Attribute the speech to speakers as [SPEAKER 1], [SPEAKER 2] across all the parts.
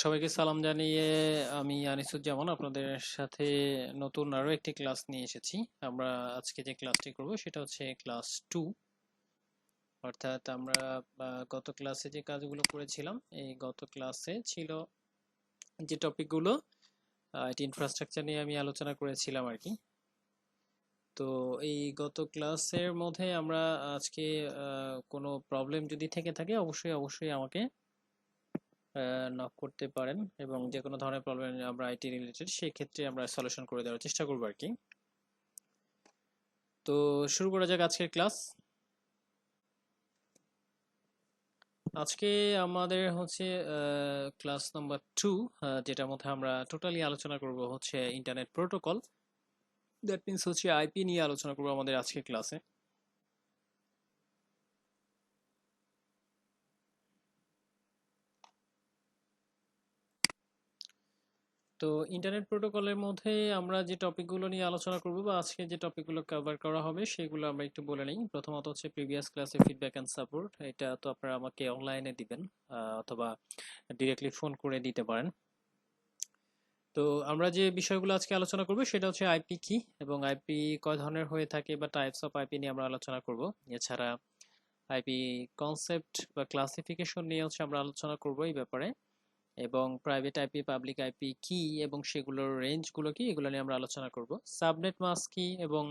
[SPEAKER 1] সবাইকে সালাম জানিয়ে আমি আনিসুজ্জামান আপনাদের সাথে নতুন আরো একটি ক্লাস নিয়ে এসেছি। আমরা আজকে যে ক্লাসটি করব সেটা হচ্ছে ক্লাস 2। অর্থাৎ আমরা গত ক্লাসে যে কাজগুলো করেছিলাম, এই গত ক্লাসে ছিল যে টপিকগুলো এটি ইনফ্রাস্ট্রাকচার নিয়ে আমি আলোচনা করেছিলাম আর কি। তো এই গত ক্লাসের মধ্যে আমরা আজকে কোনো প্রবলেম যদি থেকে থাকে অবশ্যই অবশ্যই আমাকে নক করতে পারেন, এবং যে কোনো ধরনের প্রবলেম আমরা আইটি রিলেটেড সেই ক্ষেত্রে আমরা সলিউশন করে দেওয়ার চেষ্টা করবো আর কি। তো শুরু করা যাক আজকের ক্লাস। আজকে আমাদের হচ্ছে ক্লাস নাম্বার 2, যেটার মধ্যে আমরা টোটালি আলোচনা করব হচ্ছে ইন্টারনেট প্রোটোকল। দ্যাট মিনস হচ্ছে আইপি নিয়ে আলোচনা করবো আমাদের আজকের ক্লাসে। তো ইন্টারনেট প্রোটোকলের মধ্যে আমরা যে টপিকগুলো নিয়ে আলোচনা করব বা আজকে যে টপিকগুলো কভার করা হবে সেগুলো আমরা একটু বলে নিই। প্রথমত হচ্ছে প্রিভিয়াস ক্লাসে ফিডব্যাক অ্যান্ড সাপোর্ট। এটা তো আপনারা আমাকে অনলাইনে দিবেন অথবা ডিরেক্টলি ফোন করে দিতে পারেন। তো আমরা যে বিষয়গুলো আজকে আলোচনা করব সেটা হচ্ছে আইপি কি এবং আইপি কয় ধরনের হয়ে থাকে বা টাইপস অফ আইপি নিয়ে আমরা আলোচনা করব। এছাড়া আইপি কনসেপ্ট বা ক্লাসিফিকেশন নিয়ে হচ্ছে আমরা আলোচনা করব এই ব্যাপারে, এবং প্রাইভেট আইপি পাবলিক আইপি কি এবং সেগুলোর রেঞ্জগুলো কি এগুলো নিয়ে আমরা আলোচনা করব। সাবনেট মাস্ক কি এবং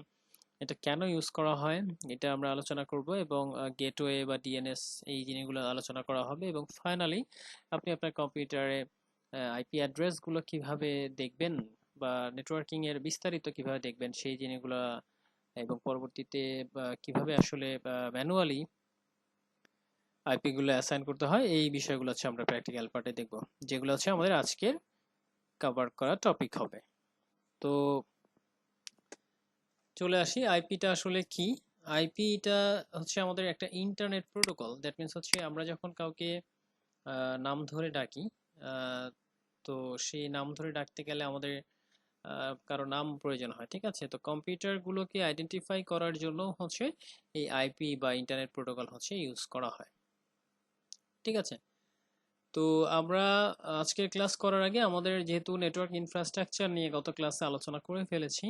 [SPEAKER 1] এটা কেন ইউজ করা হয় এটা আমরা আলোচনা করব, এবং গেটওয়ে বা ডিএনএস এই জিনিসগুলো আলোচনা করা হবে। এবং ফাইনালি আপনি আপনার কম্পিউটারে আইপি অ্যাড্রেসগুলো কিভাবে দেখবেন বা নেটওয়ার্কিং এর বিস্তারিত কিভাবে দেখবেন সেই জিনিসগুলো, এবং পরবর্তীতে কিভাবে আসলে ম্যানুয়ালি আইপি গুলো অ্যাসাইন করতে হয় এই বিষয়গুলো হচ্ছে আমরা প্র্যাকটিক্যাল পার্টে দেখব, যেগুলো হচ্ছে আমাদের আজকের কভার করা টপিক হবে। তো চলে আসি, আইপিটা আসলে কি। আইপিটা হচ্ছে আমাদের একটা ইন্টারনেট প্রোটোকল। দ্যাট মিন্স হচ্ছে আমরা যখন কাউকে নাম ধরে ডাকি, আহ, তো সেই নাম ধরে ডাকতে গেলে আমাদের কারো নাম প্রয়োজন হয়, ঠিক আছে? তো কম্পিউটার গুলোকে আইডেন্টিফাই করার জন্য হচ্ছে এই আইপি বা ইন্টারনেট প্রোটোকল হচ্ছে ইউজ করা হয়, ঠিক আছে? তো আমরা আজকের ক্লাস করার আগে আমাদের যেহেতু নেটওয়ার্ক ইনফ্রাস্ট্রাকচার নিয়ে গত ক্লাসে আলোচনা করে ফেলেছি,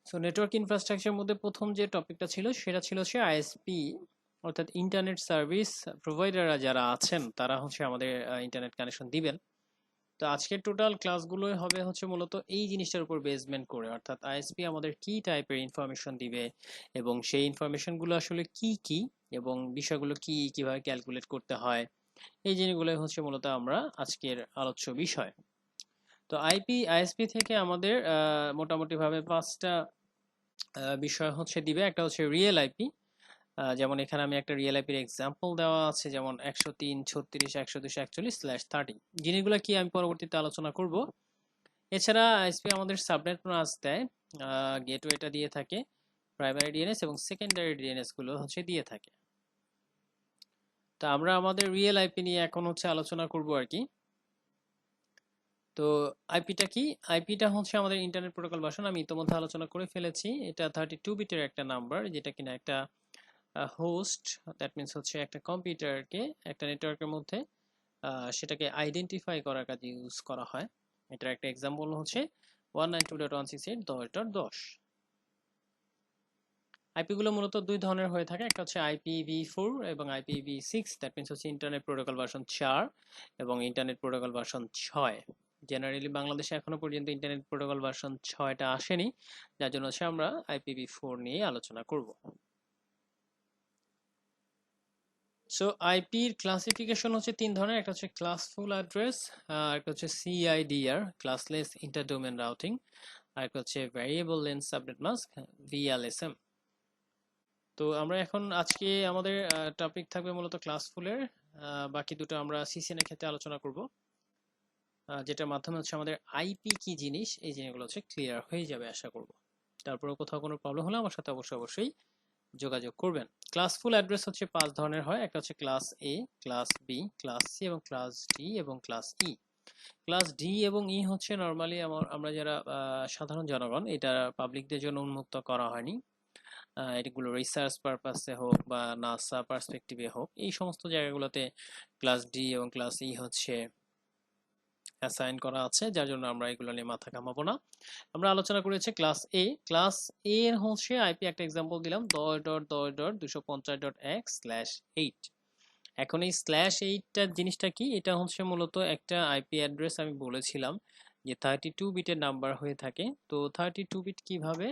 [SPEAKER 1] সো নেটওয়ার্ক ইনফ্রাস্ট্রাকচার মধ্যে প্রথম যে টপিকটা ছিল সেটা ছিল হচ্ছে আইএসপি, অর্থাৎ ইন্টারনেট সার্ভিস প্রোভাইডাররা যারা আছেন তারা হচ্ছে আমাদের ইন্টারনেট কানেকশন দিবেন। তো আজকের টোটাল ক্লাসগুলো হবে হচ্ছে মূলত এই জিনিসটার উপর বেসমেন্ট করে, অর্থাৎ আইএসপি আমাদের কি টাইপের ইনফরমেশন দিবে এবং সেই ইনফরমেশনগুলো আসলে কি কি এবং বিষয়গুলো কি কিভাবে ক্যালকুলেট করতে হয়, এই জিনিসগুলো হচ্ছে মূলত আমরা আজকের আলোচ্য বিষয়। তো আইএসপি থেকে আমাদের মোটামুটি ভাবে পাঁচটা বিষয় হচ্ছে দিবে। একটা হচ্ছে রিয়েল আইপি, যেমন এখানে আমি একটা রিয়েল আইপির এক্সাম্পল দেওয়া আছে, যেমন 103.36.141/30। জিনিসগুলো কি আমি পরবর্তীতে আলোচনা করব। এছাড়া আইএসপি আমাদের সাবনেট মাস্ক দেয়, গেটওয়েটা দিয়ে থাকে, প্রাইমারি ডিএনএস এবং সেকেন্ডারি ডিএনএস গুলো হচ্ছে দিয়ে থাকে। তো আমরা আমাদের রিয়েল আইপি নিয়ে এখন হচ্ছে আলোচনা করব আর কি। তো আইপিটা কি? আইপিটা হচ্ছে আমাদের ইন্টারনেট প্রোটোকল ভার্সন। আমি ইতিমধ্যে আলোচনা করে ফেলেছি। এটা 32 বিটের একটা নাম্বার, যেটা কিনা একটা হোস্ট, দ্যাট মিনস হচ্ছে একটা কম্পিউটারকে একটা নেটওয়ার্কের মধ্যে সেটাকে আইডেন্টিফাই করার কাজে ইউজ করা হয়। এটার একটা এক্সাম্পল হচ্ছে 192.168.10.10। আইপি গুলো মূলত দুই ধরনের হয়ে থাকে, একটা হচ্ছে IPv4 এবং IPv6, দ্যাট মিনস হচ্ছে ইন্টারনেট প্রোটোকল ভার্সন 4 এবং ইন্টারনেট প্রোটোকল ভার্সন 6। জেনারেলি বাংলাদেশে এখনো পর্যন্ত ইন্টারনেট প্রোটোকল ভার্সন 6টা আসেনি, যার জন্য হচ্ছে আমরা IPv4 নিয়ে আলোচনা করব। সো আইপির ক্লাসিফিকেশন হচ্ছে তিন ধরনের, একটা হচ্ছে ক্লাসফুল অ্যাড্রেস, একটা হচ্ছে CIDR ক্লাসলেস ইন্টারডোমেন রাউটিং, আর একটা হচ্ছে variable length subnet mask VLSM। তো আমরা এখন আজকে আমাদের টপিক থাকবে মূলত ক্লাসফুলের, বাকি দুটো আমরা সিসিএন এর ক্ষেত্রে আলোচনা করব, যেটার মাধ্যমে হচ্ছে আমাদের আইপি কি জিনিস এই জিনিসগুলো হচ্ছে ক্লিয়ার হয়ে যাবে আশা করব। তারপরেও কোথাও কোনো প্রবলেম হলে আমার সাথে অবশ্যই অবশ্যই যোগাযোগ করবেন। ক্লাসফুল অ্যাড্রেস হচ্ছে পাঁচ ধরনের হয়, একটা হচ্ছে ক্লাস এ, ক্লাস বি, ক্লাস সি এবং ক্লাস ডি এবং ক্লাস ই। ক্লাস ডি এবং ই হচ্ছে নর্মালি আমরা যারা সাধারণ জনগণ, এটা পাবলিকদের জন্য উন্মুক্ত করা হয়নি। এগুলো রিসার্চ পারপাসে হোক বা নাসা পার্সপেক্টিভে হোক, এই সমস্ত জায়গাগুলোতে ক্লাস ডি এবং ক্লাস ই হচ্ছে অ্যাসাইন করা আছে, যার জন্য আমরা এগুলো নিয়ে মাথা ঘামাবো না। আমরা আলোচনা করেছি ক্লাস এ হচ্ছে আইপি, একটা এক্সাম্পল দিলাম 10.10.250.1/8। এখন এই /8টা জিনিসটা কি, এটা হচ্ছে মূলত একটা আইপি অ্যাড্রেস। আমি বলেছিলাম যে 32 বিটের নাম্বার হয়ে থাকে। তো 32 বিট কিভাবে,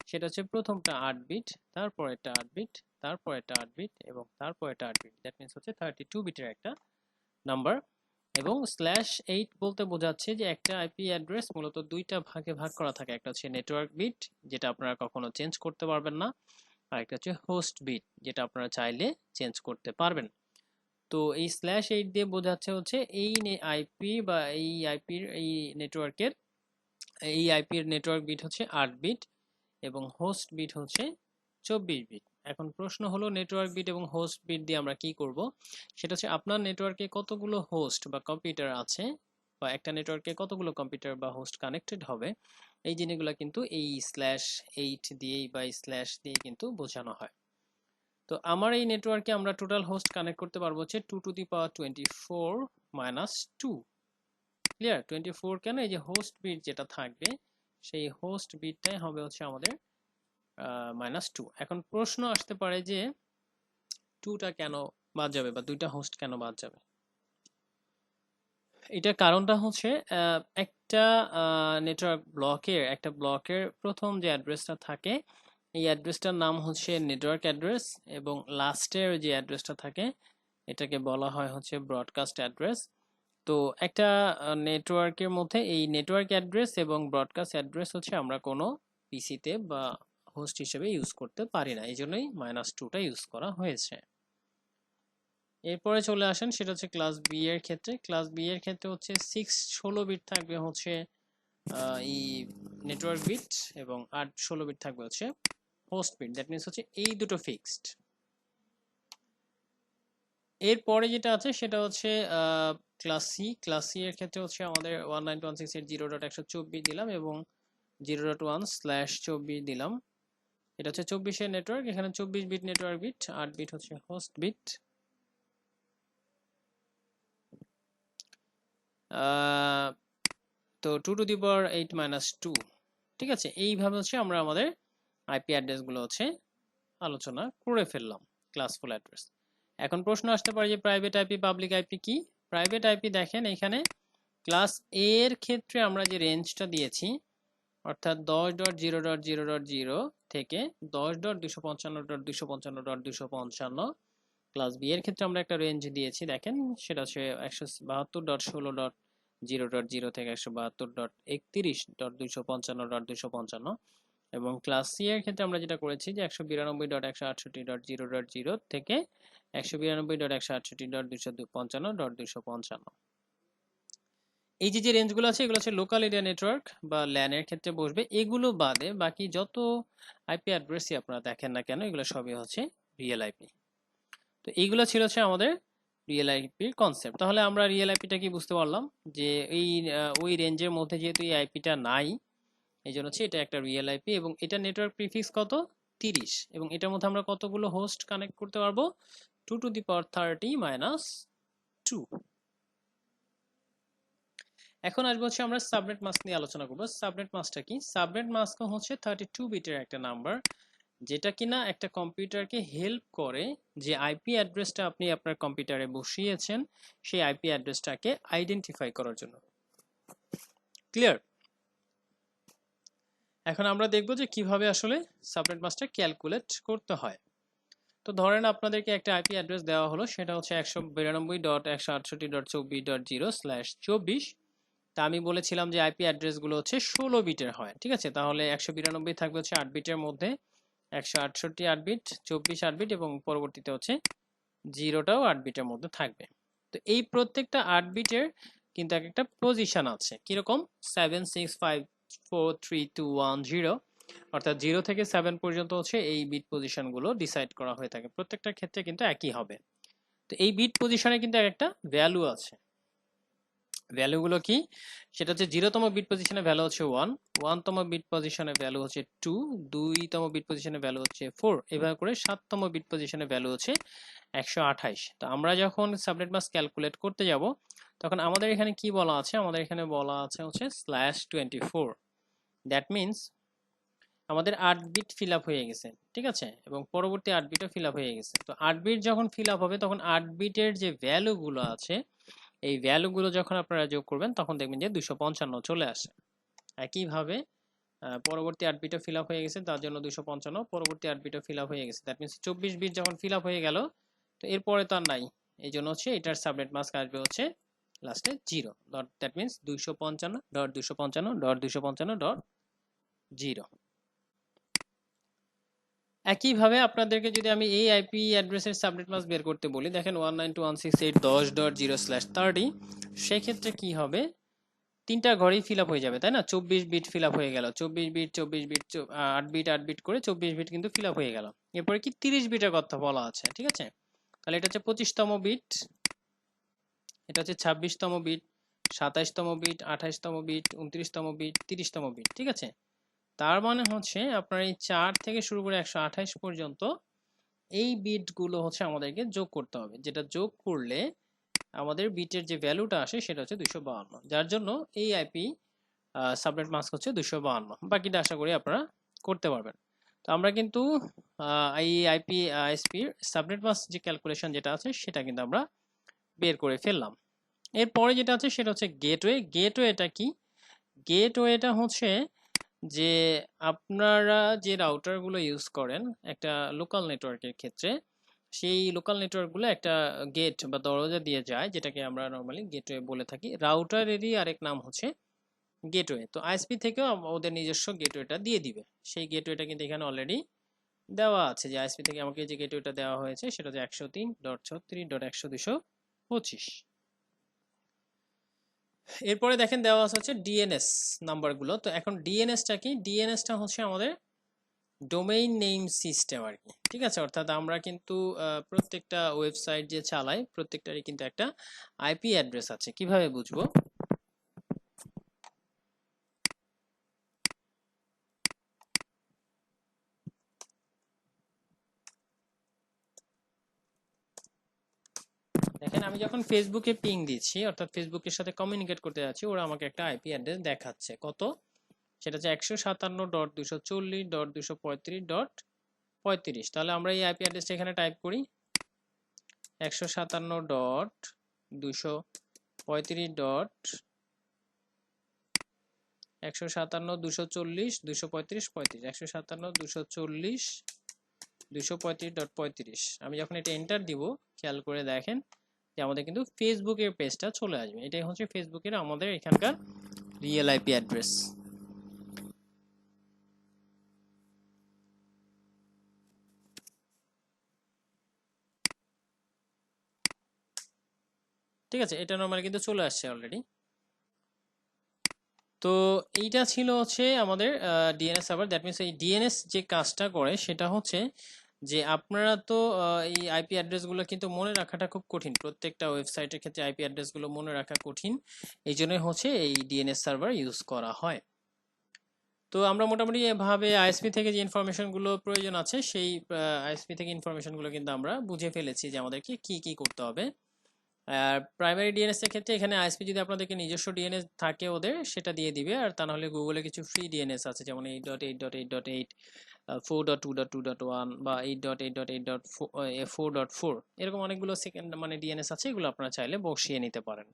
[SPEAKER 1] সেটা হচ্ছে প্রথমটা 8 বিট, তারপরেরটা 8 বিট, তারপরেরটা 8 বিট এবং তারপরেরটা 8 বিট। দ্যাট মিন্স হচ্ছে 32 বিটের একটা নাম্বার। এবং /8 বলতে বোঝাচ্ছে যে একটা আইপি অ্যাড্রেস মূলত দুইটা ভাগে ভাগ করা থাকে। একটা হচ্ছে নেটওয়ার্ক বিট, যেটা আপনারা কখনো চেঞ্জ করতে পারবেন না, আর একটা হচ্ছে হোস্ট বিট, যেটা আপনারা চাইলে চেঞ্জ করতে পারবেন। তো এই /8 দিয়ে বোঝাচ্ছে হচ্ছে এই আইপি বা এই আইপির নেটওয়ার্ক বিট হচ্ছে 8 বিট এবং হোস্ট বিট হচ্ছে 24 বিট। এখন প্রশ্ন হলো নেটওয়ার্ক বিট এবং হোস্ট বিট দিয়ে আমরা কি করব, সেটা হচ্ছে আপনার নেটওয়ার্কে কতগুলো হোস্ট বা কম্পিউটার আছে, বা একটা নেটওয়ার্কে কতগুলো কম্পিউটার বা হোস্ট কানেক্টেড হবে, এই জিনিসগুলো কিন্তু এই /8 দিয়েই বা এই স্ল্যাশ দিয়ে কিন্তু বোঝানো হয়। তো আমার এই নেটওয়ার্কে আমরা টোটাল হোস্ট কানেক্ট করতে পারবো হচ্ছে 2 to the power 24 - 2। ক্লিয়ার? 24 কেন, এই যে হোস্ট বিট যেটা থাকবে সেই হোস্ট বিটটাই হবে হচ্ছে আমাদের -2। এখন প্রশ্ন আসতে পারে যে 2টা কেন বাদ যাবে বা দুইটা হোস্ট কেন বাদ যাবে। এটার কারণটা হচ্ছে একটা একটা ব্লকের প্রথম যে অ্যাড্রেসটা থাকে, এই অ্যাড্রেসটার নাম হচ্ছে নেটওয়ার্ক অ্যাড্রেস, এবং লাস্টের যে অ্যাড্রেসটা থাকে এটাকে বলা হয় হচ্ছে ব্রডকাস্ট অ্যাড্রেস। তো একটা নেটওয়ার্কের মধ্যে এই নেটওয়ার্ক অ্যাড্রেস এবং ব্রডকাস্ট অ্যাড্রেস হচ্ছে আমরা কোনো পিসিতে বা হোস্ট হিসেবে ইউজ করতে পারি না, এই জন্যই -2টা ইউজ করা হয়েছে। এরপরে চলে আসেন, সেটা হচ্ছে ক্লাস বি এর ক্ষেত্রে। ক্লাস বি এর ক্ষেত্রে হচ্ছে 16 বিট থাকবে হচ্ছে এই নেটওয়ার্ক বিট, এবং 16 বিট থাকবে হচ্ছে হোস্ট বিট। দ্যাট মিনস হচ্ছে এই দুটো ফিক্সড। এরপরে যেটা আছে সেটা হচ্ছে ক্লাস সি এর ক্ষেত্রে হচ্ছে আমাদের 192.168.0.124 দিলাম এবং 0.1/24 দিলাম। এটা হচ্ছে 24 নেটওয়ার্ক, এখানে 24 বিট নেটওয়ার্ক বিট, 8 বিট হচ্ছে হোস্ট বিট। তো 2 to the power 8 - 2। ঠিক আছে, এইভাবে হচ্ছে আমরা আমাদের আইপি অ্যাড্রেস গুলো হচ্ছে আলোচনা করে ফেললাম, ক্লাসফুল অ্যাড্রেস। এখন প্রশ্ন আসতে পারে যে প্রাইভেট আইপি পাবলিক আইপি কি। প্রাইভেট আইপি দেখেন এখানে ক্লাস এ এর ক্ষেত্রে আমরা যে রেঞ্জটা দিয়েছি, অর্থাৎ 10.0.0.0 থেকে 10.255.255.255। ক্লাস বি এর ক্ষেত্রে আমরা একটা রেঞ্জ দিয়েছি, দেখেন সেটা হচ্ছে 172.16.0.0 থেকে 172.31.255.255। এবং ক্লাস সি এর ক্ষেত্রে আমরা যেটা করেছি যে 192.168.0.0 থেকে 192.168.255.255। এই যে রেঞ্জগুলো আছে এগুলো হচ্ছে লোকাল এরিয়া নেটওয়ার্ক বা ল্যান এর ক্ষেত্রে বসবে। এগুলো বাদে বাকি যত আইপি অ্যাড্রেসই আপনারা দেখেন না কেন, এগুলো সবই হচ্ছে রিয়েল আইপি। তো এইগুলো ছিল হচ্ছে আমাদের রিয়েল আইপির কনসেপ্ট। তাহলে আমরা রিয়েল আইপিটা কি বুঝতে পারলাম যে ওই রেঞ্জের মধ্যে যেহেতু এই আইপিটা নাই, এই জন্য হচ্ছে এটা একটা রিয়েল আইপি, এবং এটা নেটওয়ার্ক প্রিফিক্স কত 30, এবং এটার মধ্যে আমরা কতগুলো হোস্ট কানেক্ট করতে পারবো 2 to the power 30 - 2। এখন আসবো হচ্ছে আমরা সাবনেট মাস্ক নিয়ে আলোচনা করবো। সাবনেট মাস্কটা কি? সাবনেট মাস্ক হচ্ছে 32 বিটের একটা নাম্বার, যেটা কিনা একটা কম্পিউটারকে হেল্প করে যে আইপি অ্যাড্রেসটা আপনি আপনার কম্পিউটারে বসিয়েছেন সেই আইপি অ্যাড্রেসটাকে আইডেন্টিফাই করার জন্য। ক্লিয়ার? এখন আমরা দেখবো যে কিভাবে আসলে সাবনেট মাস্কটা ক্যালকুলেট করতে হয়। তো ধরেন আপনাদেরকে একটা আইপি অ্যাড্রেস দেওয়া হলো, সেটা হচ্ছে 192.168.0.0/24। তা আমি বলেছিলাম যে আইপি অ্যাড্রেসগুলো হচ্ছে 16 বিটের হয়, ঠিক আছে? তাহলে 192 থাকবে হচ্ছে 8 বিটের মধ্যে, 168 8 বিট, 24 8 বিট, এবং পরবর্তীতে হচ্ছে 0টাও 8 বিটের মধ্যে থাকবে। তো এই প্রত্যেকটা 8 বিটের কিন্তু একটা পজিশন আছে, কিরকম 7 6 5 4 3 2 1 0, অর্থাৎ 0 থেকে 7 পর্যন্ত হচ্ছে এই বিট পজিশনগুলো ডিসাইড করা হয়ে থাকে। প্রত্যেকটার ক্ষেত্রে কিন্তু একই হবে। তো এই বিট পজিশনে কিন্তু একটা ভ্যালু আছে। ভ্যালুগুলো কি সেটা হচ্ছে 0তম বিট পজিশনে ভ্যালু হচ্ছে 1, 1তম বিট পজিশনে ভ্যালু হচ্ছে 2, 2তম বিট পজিশনে ভ্যালু হচ্ছে 4, এভাবে করে 7তম বিট পজিশনে ভ্যালু হচ্ছে 128। তো আমরা যখন সাবনেট মাস্ক ক্যালকুলেট করতে যাব তখন আমাদের এখানে কি বলা আছে, আমাদের এখানে বলা আছে হচ্ছে /24। দ্যাট মিন্স আমাদের 8 বিট ফিল আপ হয়ে গেছে, ঠিক আছে, এবং পরবর্তী 8 বিটও ফিল আপ হয়ে গেছে। তো 8 বিট যখন ফিল আপ হবে তখন 8 বিটের যে ভ্যালুগুলো আছে এই ভ্যালুগুলো যখন আপনারা যোগ করবেন তখন দেখবেন যে 255 চলে আসে। একইভাবে পরবর্তী 8 বিটও ফিল আপ হয়ে গেছে, তার জন্য 255, পরবর্তী 8 বিটও ফিল আপ হয়ে গেছে, দ্যাট মিন্স 24 বিট যখন ফিল আপ হয়ে গেল তো এরপরে তো আর নাই, এই জন্য হচ্ছে এটার সাবনেট মাস্ক আসবে হচ্ছে লাস্টে 0 ডট, দ্যাট মিন্স 255.255.255.0। একইভাবে আপনাদেরকে যদি আমি এই আইপি অ্যাড্রেসের সাবনেট মাস্ক বের করতে বলি, দেখেন 192.168.10.0/30, সেক্ষেত্রে কি হবে, তিনটা ঘরেই ফিল আপ হয়ে যাবে, তাই না? 24 বিট ফিল আপ হয়ে গেল, 24 বিট 24 বিট 8 বিট 8 বিট করে 24 বিট কিন্তু ফিল আপ হয়ে গেল। এরপরে কি 30 বিটের কথা বলা আছে, ঠিক আছে, তাহলে এটা হচ্ছে 25তম বিট, এটা হচ্ছে 26তম বিট, 27তম বিট, 28তম বিট, 29তম বিট, 30তম বিট, ঠিক আছে। তার মানে হচ্ছে আপনার এই 4 থেকে শুরু করে 128 পর্যন্ত এই বিটগুলো হচ্ছে আমাদেরকে যোগ করতে হবে, যেটা যোগ করলে আমাদের বিটের যে ভ্যালুটা আসে সেটা হচ্ছে 252, যার জন্য এই আইপি সাবনেট মাস্ক হচ্ছে 252। বাকিটা আশা করি আপনারা করতে পারবেন। তো আমরা কিন্তু এই আইপি আইএসপির সাবনেট মাস্ক যে ক্যালকুলেশন যেটা আছে সেটা কিন্তু আমরা বের করে ফেললাম। এরপরে যেটা আছে সেটা হচ্ছে গেটওয়ে। গেটওয়েটা কি? গেটওয়েটা হচ্ছে যে আপনারা যে রাউটারগুলো ইউজ করেন একটা লোকাল নেটওয়ার্কের ক্ষেত্রে, সেই লোকাল নেটওয়ার্কগুলো একটা গেট বা দরজা দিয়ে যায়, যেটাকে আমরা নর্মালি গেটওয়ে বলে থাকি। রাউটারেরই আরেক নাম হচ্ছে গেটওয়ে। তো আইএসপি থেকেও ওদের নিজস্ব গেটওয়েটা দিয়ে দিবে। সেই গেটওয়েটা কিন্তু এখানে অলরেডি দেওয়া আছে, যে আইএসপি থেকে আমাকে যে গেটওয়েটা দেওয়া হয়েছে সেটা হচ্ছে 103.36.100.225। এরপরে দেখেন দেওয়া আছে হচ্ছে ডিএনএস নাম্বারগুলো। তো এখন ডিএনএসটা কি? ডিএনএসটা হচ্ছে আমাদের ডোমেইন নেম সিস্টেম আর কি, ঠিক আছে। অর্থাৎ আমরা কিন্তু প্রত্যেকটা ওয়েবসাইট যে চালাই প্রত্যেকটারই কিন্তু একটা আইপি অ্যাড্রেস আছে। কিভাবে বুঝবো? দেখেন আমি যখন ফেসবুকে পিং দিচ্ছি, অর্থাৎ ফেসবুকের সাথে কমিউনিকেট করতে যাচ্ছি, ওরা আমাকে একটা আইপি অ্যাড্রেস দেখাচ্ছে। কত? সেটা হচ্ছে 157.240.235.35। তাহলে আমরা এই আইপি অ্যাড্রেসটা এখানে টাইপ করি, 157.235. 157.240.235.35, 157.240.235.35। আমি যখন এটা এন্টার দিব খেয়াল করে দেখেন যে আমাদের কিন্তু ফেসবুকের পেজটা চলে আসবে। এটাই হচ্ছে ফেসবুকের আমাদের এখানকার রিয়েল আইপি অ্যাড্রেস। ঠিক আছে, এটা নরমালি কিন্তু চলে আসছে অলরেডি। তো এইটা ছিল হচ্ছে আমাদের ডিএনএস সার্ভার। দ্যাট মিনস এই ডিএনএস যে কাজটা করে সেটা হচ্ছে যে আপনারা তো এই আইপি অ্যাড্রেসগুলো কিন্তু মনে রাখাটা খুব কঠিন, প্রত্যেকটা ওয়েবসাইটের ক্ষেত্রে আইপি অ্যাড্রেসগুলো মনে রাখা কঠিন, এই জন্যই হচ্ছে এই ডিএনএস সার্ভার ইউজ করা হয়। তো আমরা মোটামুটি এভাবে আইএসপি থেকে যে ইনফরমেশনগুলো প্রয়োজন আছে সেই আইএসপি থেকে ইনফরমেশনগুলো কিন্তু আমরা বুঝে ফেলেছি যে আমাদেরকে কি কি করতে হবে। আর প্রাইমারি ডিএনএস এর ক্ষেত্রে এখানে আইএসপি যদি আপনাদেরকে নিজস্ব ডিএনএস থাকে ওদের সেটা দিয়ে দিবে, আর তা নাহলে গুগলে কিছু ফ্রি ডিএনএস আছে, যেমন 8.8.8.8, 4.2.2.1 বা 8.8.8.4.4, এরকম অনেকগুলো সেকেন্ড মানে ডিএনএস আছে, এগুলো আপনারা চাইলে বসিয়ে নিতে পারেন।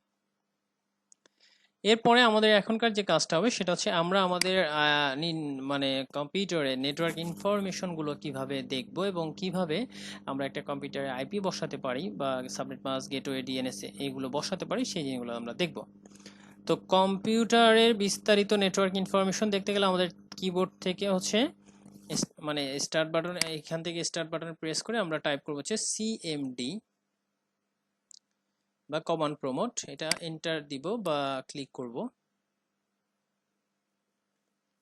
[SPEAKER 1] এরপরে আমাদের এখনকার যে কাজটা হবে সেটা হচ্ছে আমরা আমাদের মানে কম্পিউটারে নেটওয়ার্ক ইনফরমেশনগুলো কিভাবে দেখব এবং কিভাবে আমরা একটা কম্পিউটারে আইপি বসাতে পারি বা সাবনেট মাস্ক গেটওয়ে ডিএনএস এগুলো বসাতে পারি, সেই জিনিসগুলো আমরা দেখব। তো কম্পিউটারের বিস্তারিত নেটওয়ার্ক ইনফরমেশন দেখতে গেলে আমাদের কিবোর্ড থেকে হচ্ছে মানে স্টার্ট বাটন, এখান থেকে স্টার্ট বাটন প্রেস করে আমরা টাইপ করব হচ্ছে সিএমডি বা কমান্ড প্রমোট, এটা এন্টার দিব বা ক্লিক করব,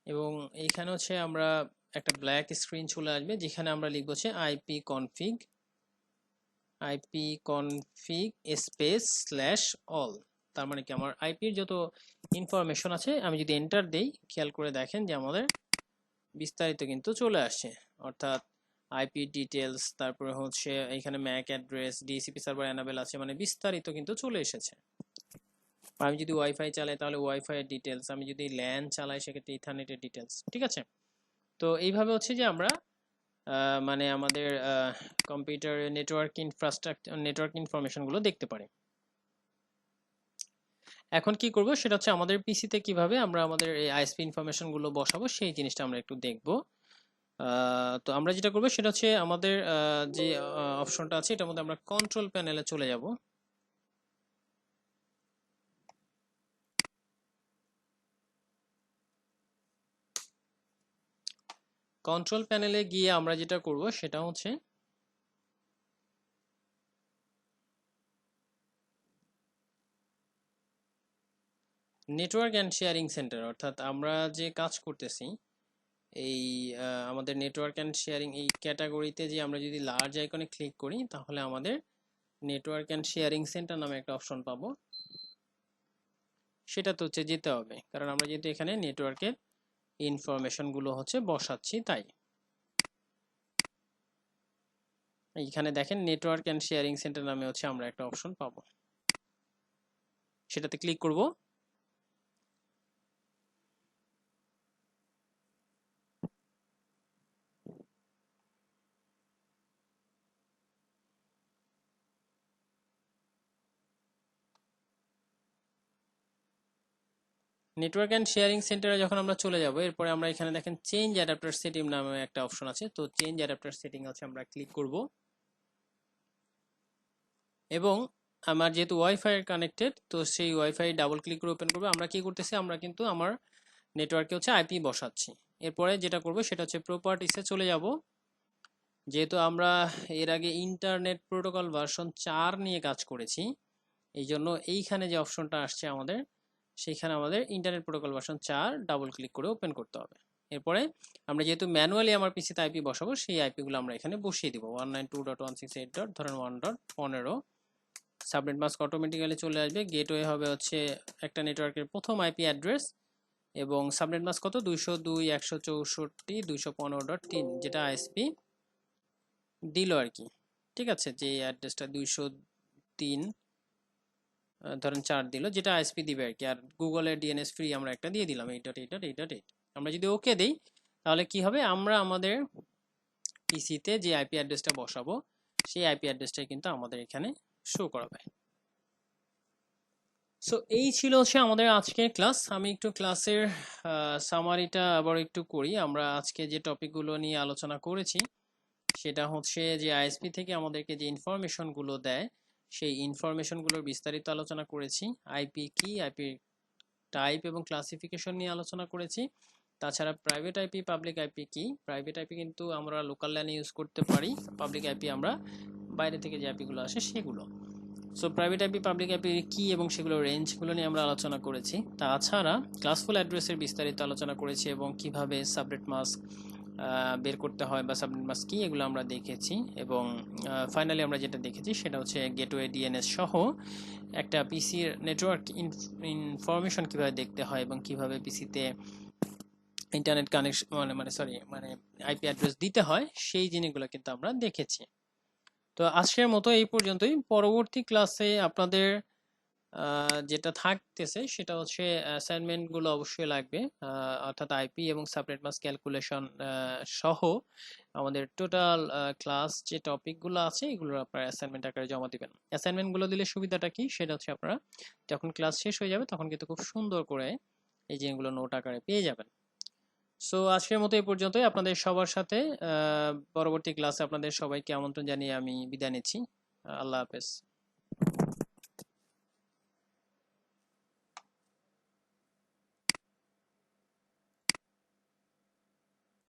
[SPEAKER 1] এবং এইখানে হচ্ছে আমরা একটা ব্ল্যাক স্ক্রিন চলে আসবে যেখানে আমরা লিখব হচ্ছে আইপি কনফিগ স্পেস /all। তার মানে কি আমার আইপির যত ইনফরমেশন আছে আমি যদি এন্টার দেই, খেয়াল করে দেখেন যে আমাদের বিস্তারিত কিন্তু চলে আসছে। অর্থাৎ আইপি ডিটেলস, তারপরে হচ্ছে এখানে MAC address, DHCP server enable আছে, মানে বিস্তারিত কিন্তু চলে এসেছে। আমি যদি ওয়াইফাই চালাই তাহলে ওয়াইফাই এর ডিটেলস, আমি যদি ল্যান চালাই সেক্ষেত্রে ইথারনেটের ডিটেলস। ঠিক আছে, তো এইভাবে হচ্ছে যে আমরা মানে আমাদের কম্পিউটার নেটওয়ার্ক ইনফ্রাস্ট্রাকচার, নেটওয়ার্ক ইনফরমেশনগুলো দেখতে পারি। এখন কি করব সেটা হচ্ছে আমাদের পিসিতে কিভাবে আমরা আমাদের এই আইএসপি ইনফরমেশনগুলো বসাবো সেই জিনিসটা আমরা একটু দেখব। তো আমরা যেটা করবো সেটা হচ্ছে আমাদের যে অপশনটা আছে এটার মধ্যে আমরা কন্ট্রোল প্যানেলে চলে যাব। কন্ট্রোল প্যানেলে গিয়ে আমরা যেটা করব সেটা হচ্ছে নেটওয়ার্ক অ্যান্ড শেয়ারিং সেন্টার, অর্থাৎ আমরা যে কাজ করতেছি এই আমাদের নেটওয়ার্ক অ্যান্ড শেয়ারিং এই ক্যাটাগরিতে যে আমরা যদি লার্জ আইকনে ক্লিক করি তাহলে আমাদের নেটওয়ার্ক অ্যান্ড শেয়ারিং সেন্টার নামে একটা অপশন পাবো। সেটা তো হচ্ছে যেতে হবে, কারণ আমরা যেহেতু এখানে নেটওয়ার্কের ইনফরমেশনগুলো হচ্ছে বসাচ্ছি, তাই এইখানে দেখেন নেটওয়ার্ক অ্যান্ড শেয়ারিং সেন্টার নামে হচ্ছে আমরা একটা অপশন পাবো, সেটাতে ক্লিক করব। নেটওয়ার্ক অ্যান্ড শেয়ারিং সেন্টারে যখন আমরা চলে যাব, এরপরে আমরা এখানে দেখেন চেঞ্জ অ্যাডাপ্টার সেটিং নামে একটা অপশন আছে, তো চেঞ্জ অ্যাডাপ্টার সেটিং আছে আমরা ক্লিক করব। এবং আমার যেহেতু ওয়াইফাই কানেক্টেড, তো সেই ওয়াইফাই ডাবল ক্লিক করে ওপেন করবো। আমরা কি করতেছি, আমরা কিন্তু আমার নেটওয়ার্কে হচ্ছে আইপি বসাচ্ছি। এরপরে যেটা করব সেটা হচ্ছে প্রপার্টিসে চলে যাব। যেহেতু আমরা এর আগে ইন্টারনেট প্রোটোকল ভার্সন 4 নিয়ে কাজ করেছি, এই জন্য এইখানে যে অপশনটা আসছে আমাদের, সেইখানে আমাদের internet protocol version 4 double click করে ওপেন করতে হবে। এরপরে আমরা যেহেতু ম্যানুয়ালি আমার পিসিতে আইপি বসাবো, সেই আইপিগুলো আমরা এখানে বসিয়ে দিব। 192.168. ধরেন 1.15। সাবনেট মাস্ক অটোমেটিক্যালি চলে আসবে। গেটওয়ে হবে হচ্ছে একটা নেটওয়ার্কের প্রথম আইপি অ্যাড্রেস, এবং সাবনেট মাস্ক কত 202.164.215.3, যেটা আইএসপি দিল আর কি। ঠিক আছে, যে অ্যাড্রেসটা 203 ধরেন 4 দিল, যেটা আইএসপি দিবে আর কি। আর গুগলের ডিএনএস ফ্রি আমরা একটা দিয়ে দিলাম 8.8.8.8। আমরা যদি ওকে দেই তাহলে কি হবে, আমরা আমাদের পিসিতে যে আইপি অ্যাড্রেসটা বসাবো সেই আইপি অ্যাড্রেসটাই কিন্তু আমাদের এখানে শো করাবে। সো এই ছিল হচ্ছে আমাদের আজকের ক্লাস। আমি একটু ক্লাসের সামারিটা আবার একটু করি। আমরা আজকে যে টপিকগুলো নিয়ে আলোচনা করেছি সেটা হচ্ছে যে আইএসপি থেকে আমাদেরকে যে ইনফরমেশনগুলো দেয় সেই ইনফরমেশনগুলোর বিস্তারিত আলোচনা করেছি। আইপি কি, আইপি টাইপ এবং ক্লাসিফিকেশন নিয়ে আলোচনা করেছি। তাছাড়া প্রাইভেট আইপি, পাবলিক আইপি কি, প্রাইভেট আইপি কিন্তু আমরা লোকাল ল্যানে ইউজ করতে পারি, পাবলিক আইপি আমরা বাইরে থেকে যে আইপিগুলো আসে সেগুলো। So private IP, public IP কি এবং সেগুলোর রেঞ্জগুলো নিয়ে আমরা আলোচনা করেছি। তাছাড়া ক্লাসফুল অ্যাড্রেসের বিস্তারিত আলোচনা করেছি এবং কিভাবে সাবনেট মাস্ক বের করতে হয় বা সাবনেট মাস্ক কি, এগুলো আমরা দেখেছি। এবং ফাইনালি আমরা যেটা দেখেছি সেটা হচ্ছে গেটওয়ে ডিএনএস সহ একটা পিসির নেটওয়ার্ক ইনফরমেশন কিভাবে দেখতে হয় এবং কিভাবে পিসিতে ইন্টারনেট কানেকশন মানে আইপি অ্যাড্রেস দিতে হয় সেই জিনিসগুলো কিন্তু আমরা দেখেছি। তো আজকের মতো এই পর্যন্তই। পরবর্তী ক্লাসে আপনাদের যেটা থাকতেছে সেটা হচ্ছে অ্যাসাইনমেন্ট গুলো অবশ্যই লাগবে, অর্থাৎ আইপি এবং সাবনেট মাস্ক ক্যালকুলেশন সহ আমাদের টোটাল ক্লাস যে টপিক গুলো আছে এগুলো আপনারা অ্যাসাইনমেন্ট আকারে জমা দিবেন। অ্যাসাইনমেন্ট গুলো দিলে সুবিধাটা কি সেটা হচ্ছে আপনারা যখন ক্লাস শেষ হয়ে যাবে তখন কিন্তু খুব সুন্দর করে এই জিনিসগুলো নোট আকারে পেয়ে যাবেন। সো আজকের মতো এই পর্যন্তই। আপনাদের সবার সাথে পরবর্তী ক্লাসে আপনাদের সবাইকে আমন্ত্রণ জানিয়ে আমি বিদায় নিচ্ছি। আল্লাহ হাফেজ।